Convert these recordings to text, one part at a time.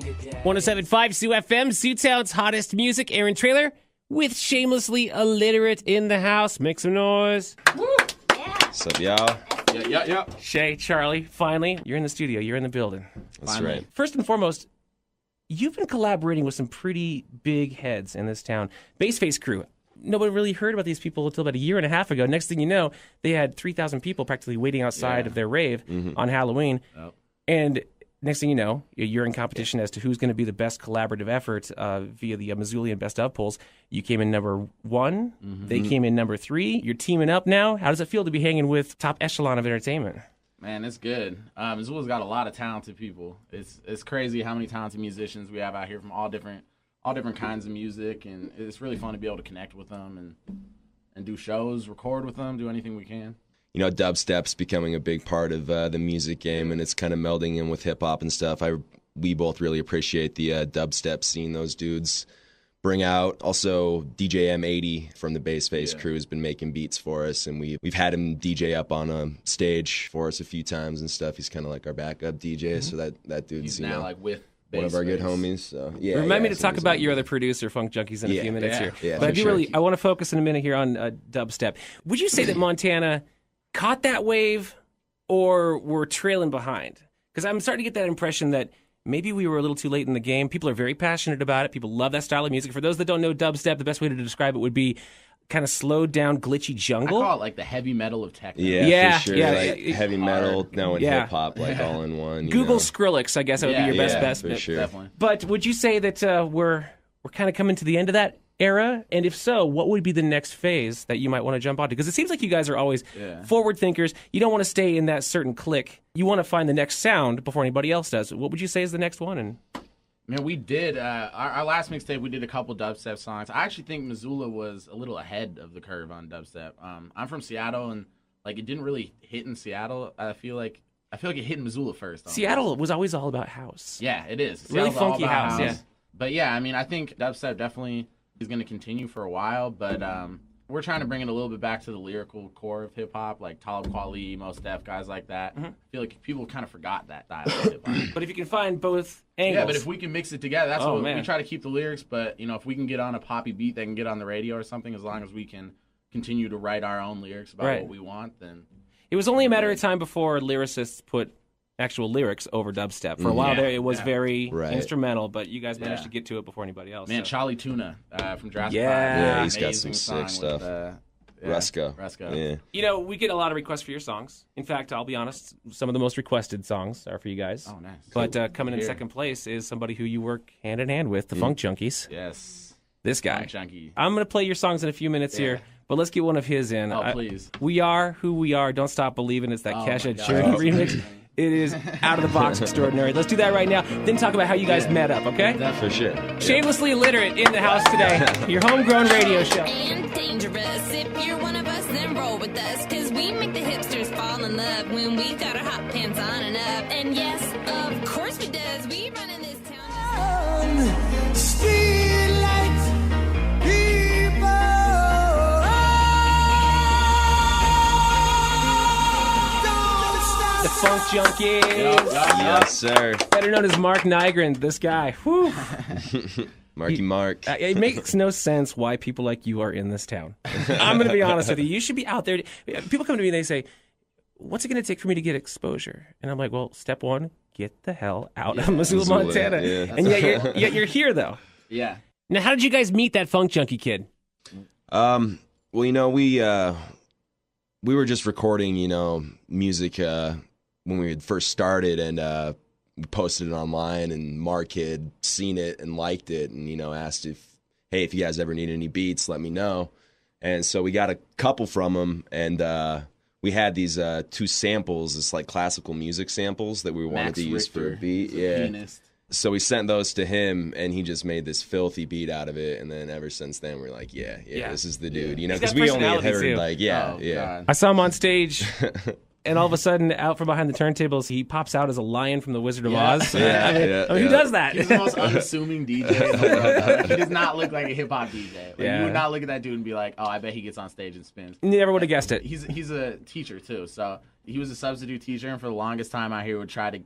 107.5 Sioux FM, Sioux Town's hottest music. Aaron Traylor with Shamelessly Illiterate in the house. Make some noise. Woo! Yeah. What's up, y'all? Yeah. Shay, Charlie, finally, you're in the studio. You're in the building. That's Finally. right. First and foremost, you've been collaborating with some pretty big heads in this town. Baseface Crew. Nobody really heard about these people until about a year and a half ago. Next thing you know, they had 3,000 people practically waiting outside of their rave on Halloween. Yep. And next thing you know, you're in competition as to who's going to be the best collaborative effort via the Missoulian Best of polls. You came in number 1. They came in number 3. You're teaming up now. How does it feel to be hanging with top echelon of entertainment? Man, it's good. Missoula's got a lot of talented people. It's crazy how many talented musicians we have out here from all different kinds of music, and it's really fun to be able to connect with them and do shows, record with them, do anything we can. You know, dubstep's becoming a big part of the music game, and it's kind of melding in with hip-hop and stuff. We both really appreciate the dubstep scene those dudes bring out. Also, DJ M80 from the Baseface Crew has been making beats for us, and we've had him DJ up on a stage for us a few times and stuff. He's kind of like our backup DJ, so that dude's, He's now like with one of our good homies. So, Remind me to talk about your other producer, Funk Junkies, in a few minutes here. Yeah, but I want to focus in a minute here on dubstep. Would you say that Montana caught that wave, or were trailing behind? Because I'm starting to get that impression that maybe we were a little too late in the game. People are very passionate about it. People love that style of music. For those that don't know dubstep, the best way to describe it would be kind of slowed down, glitchy jungle. I call it like the heavy metal of techno. Yeah, for sure. Like heavy metal, now in hip-hop, like all in one. Google Skrillex, I guess that would be your best bet. For sure. Definitely. But would you say that we're kind of coming to the end of that era? And if so, what would be the next phase that you might want to jump onto? Because it seems like you guys are always forward thinkers. You don't want to stay in that certain clique. You want to find the next sound before anybody else does. What would you say is the next one? And man, we did our last mixtape. We did a couple dubstep songs. I actually think Missoula was a little ahead of the curve on dubstep. I'm from Seattle, and like it didn't really hit in Seattle. I feel like it hit in Missoula first. Seattle was always all about house. Yeah, it is. Really Seattle's funky all about house. Yeah. But yeah, I mean, I think dubstep definitely is going to continue for a while. But we're trying to bring it a little bit back to the lyrical core of hip hop, like Talib Kweli, Mos Def, guys like that. I feel like people kind of forgot that style of hip hop. But if you can find both angles. Yeah, but if we can mix it together, that's what we try to keep the lyrics. But you know, if we can get on a poppy beat that can get on the radio or something, as long as we can continue to write our own lyrics about what we want, then it was only a matter of time before lyricists put actual lyrics over dubstep. For a while there, it was very instrumental, but you guys managed to get to it before anybody else. Man, Charlie Tuna from Jurassic Park. Yeah, he's got some sick stuff. Rusko. Yeah. You know, we get a lot of requests for your songs. In fact, I'll be honest, some of the most requested songs are for you guys. Oh, nice. But coming in second place is somebody who you work hand in hand with, the Funk Junkies. Yes. This guy. Funk Junkie. I'm going to play your songs in a few minutes here, but let's get one of his in. Oh, please. We Are Who We Are, Don't Stop Believing. It's that Kesha Journey remix. It is out of the box extraordinary. Let's do that right now. Then talk about how you guys met up, okay? For sure. Shamelessly Illiterate in the house today. Your homegrown radio show. And dangerous. If you're one of us, then roll with us. Cause we make the hipsters fall in love when we got our hot pants on and up. And yes, of course we does. We run in this town. Street lights, people. The Funk Junkies. Yes, sir. Better known as Mark Nygren. This guy. Whew. Marky Mark. It makes no sense why people like you are in this town. I'm going to be honest with you. You should be out there. People come to me and they say, what's it going to take for me to get exposure? And I'm like, well, step one, get the hell out of Missoula, Montana. Yeah. And yet you're here, though. Yeah. Now, how did you guys meet that Funk Junkie kid? Well, you know, we were just recording, you know, music when we had first started, and we posted it online, and Mark had seen it and liked it, and, you know, asked if you guys ever need any beats, let me know. And so we got a couple from him, and we had these 2 samples, this like classical music samples that we wanted to use for a beat. Yeah. Pianist. So we sent those to him, and he just made this filthy beat out of it. And then ever since then, we're like, yeah, this is the dude. You know, He's got because we only had personality, heard too. like, God. I saw him on stage, and all of a sudden, out from behind the turntables, he pops out as a lion from The Wizard of Oz. I mean, who does that? He's the most unassuming DJ in the world. He does not look like a hip-hop DJ. Like, you would not look at that dude and be like, oh, I bet he gets on stage and spins. Never would have guessed it. He's a teacher, too. So he was a substitute teacher, and for the longest time out here would try to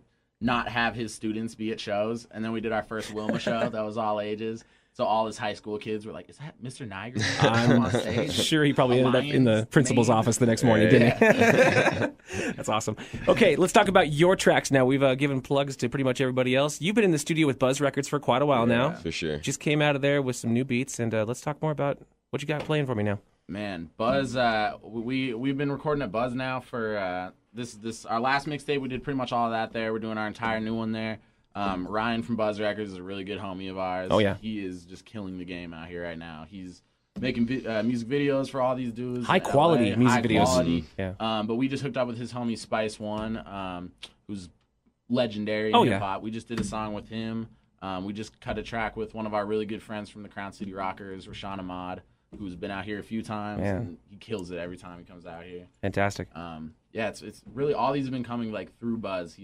not have his students be at shows. And then we did our first Wilma show that was all ages. So all his high school kids were like, "Is that Mr. Niger?" I'm on stage? sure he probably ended up in the Lion's principal's mane. office the next morning, didn't he? That's awesome. Okay, let's talk about your tracks now. We've given plugs to pretty much everybody else. You've been in the studio with Buzz Records for quite a while now. For sure. Just came out of there with some new beats, and let's talk more about what you got playing for me now. Man, Buzz, we've been recording at Buzz now for this our last mixtape. We did pretty much all of that there. We're doing our entire new one there. Ryan from Buzz Records is a really good homie of ours. Oh, yeah. He is just killing the game out here right now. He's making music videos for all these dudes. High quality LA, music high videos. Quality. Yeah. But we just hooked up with his homie Spice One, who's legendary in Oh, hip hop. We just did a song with him. We just cut a track with one of our really good friends from the Crown City Rockers, Rashawn Ahmad, who's been out here a few times, and he kills it every time he comes out here. Fantastic. Yeah, it's really all these have been coming like through Buzz.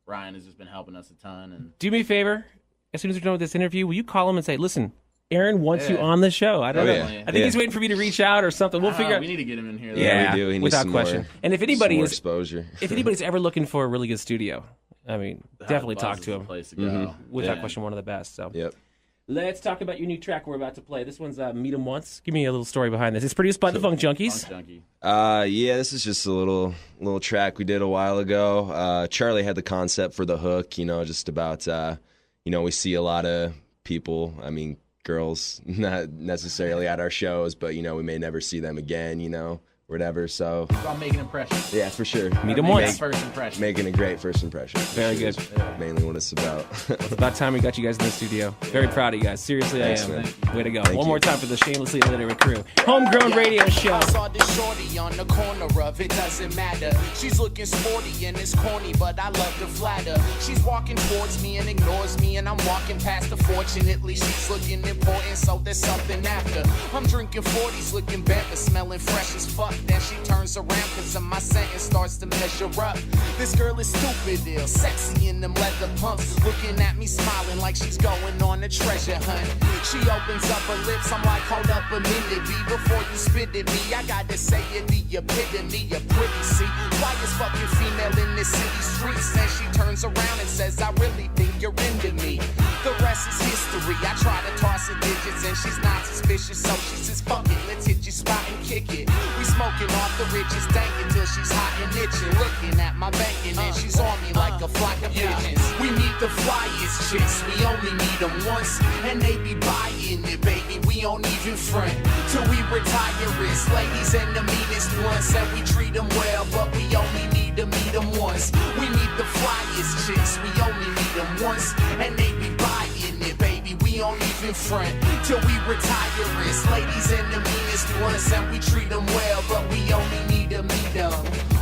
Ryan has just been helping us a ton. And Do me a favor. As soon as we're done with this interview, will you call him and say, "Listen, Aaron wants you Yeah. on the show"? I don't know. yeah. I think he's waiting for me to reach out or something. We'll figure out. We need to get him in here. Though. Yeah, we do. He needs without some question. more- And if anybody some more is, exposure. if anybody's ever looking for a really good studio, I mean, definitely Buzz talk is to the him. place to go. Without Yeah. question, one of the best. So. Yep. Let's talk about your new track we're about to play. This one's Meet 'em Once. Give me a little story behind this. It's produced by the Funk Junkies. Funk Junkie. Yeah, this is just a little track we did a while ago. Charlie had the concept for the hook, just about, we see a lot of people, I mean, girls, not necessarily at our shows, but, we may never see them again, whatever. So, It's all making impressions. yeah, for sure. Meet 'em Make once. that first impression. Making a great first impression. Very Sure good. is Mainly what it's about. It's about time we got you guys in the studio. Very proud of you guys. Seriously, Thanks, I am. man. Way to go. Thank One you. more time for the Shaymlusly Elliterate crew. Homegrown radio show. I saw this shorty on the corner of it, doesn't matter. She's looking sporty and it's corny, but I love to flatter. She's walking towards me and ignores me, and I'm walking past her. Fortunately, she's looking important, so there's something after. I'm drinking 40s, looking bad, but smelling fresh as fuck. Then she turns around, cause my sentence starts to measure up. This girl is stupid ill, sexy in them leather pumps, looking at me smiling like she's going on a treasure hunt. She opens up her lips, I'm like, hold up a minute, B, before you spit at me, I gotta say it, the epitome of pretty, see. Flyest fucking female in this city streets, and she turns around and says, I really think you're into me. The rest is history, I try to toss her digits, and she's not suspicious, so she says, fuck it, let's hit your spot and kick it. We smoking off the riches, dank until she's hot and itching, looking at my banking, and she's on me like a flock of pigeons. We need the flyest chicks, we only need them once, and they be buying it, baby, we don't even front, till we retire as ladies and the meanest ones, and we treat them well, but we only need to meet them once. We need the flyest chicks, we only need them once, and they be buying it, baby, we don't even front, till we retire as ladies and the meanest ones, and we treat them well, but we only need to meet them.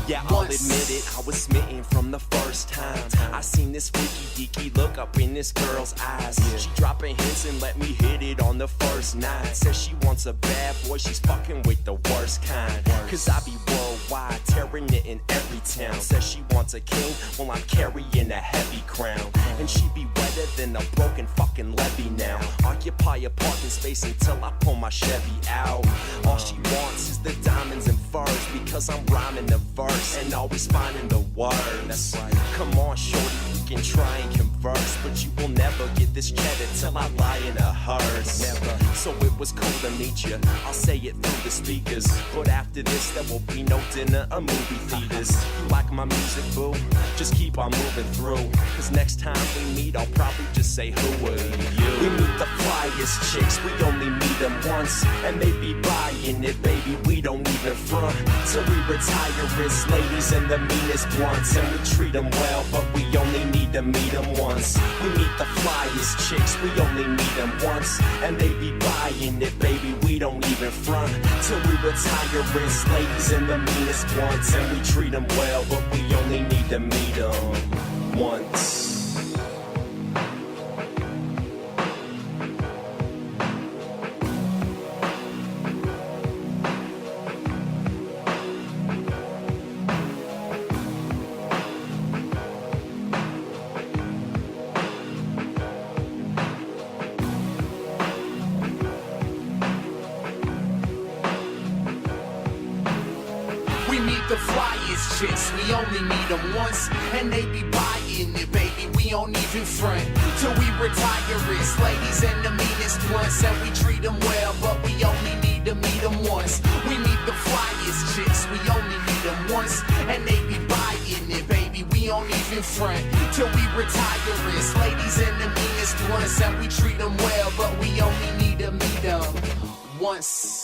Yeah, I'll admit it, I was smitten from the first time I seen this freaky deaky look up in this girl's eyes. She dropping hints and let me hit it on the first night. Says she wants a bad boy, she's fucking with the worst kind. Cause I be worldwide, tearing it in every town. Says she wants a king, well I'm carrying a heavy crown. And she be wetter than a broken fucking levee now. Occupy a parking space until I pull my Chevy out. All she wants is the diamonds and furs, because I'm rhyming the verse and always finding the word. That's right. Come on, shorty, we can try and converse, but you will never get this cheddar till I lie in a hearse. Never. So it was cool to meet you. I'll say it through the speakers, but after this there will be no dinner or movie theaters. You like my music, boo? Just keep on moving through, cause next time we meet I'll probably just say, who are you? We meet the flyest chicks, we only meet them once, and they be buying it, baby, we don't even front, till we retire as ladies and the meanest ones, and we treat them well, but we only need to meet them once. We meet the flyest chicks, we only meet them once, and they be buying it, baby, we don't even front, till we retire as ladies and the meanest ones, and we treat them well, but we only need to meet them once. We meet the flyest chicks, we only meet them once, and they be buying it, baby, we don't even front, till we retire it, ladies and the meanest ones, and we treat them well, but we only need to meet them once, we meet the flyest chicks, we only meet them once, and they be buying it, baby, we don't even front, till we retire it, ladies and the meanest ones, and we treat them well, but we only need to meet them once.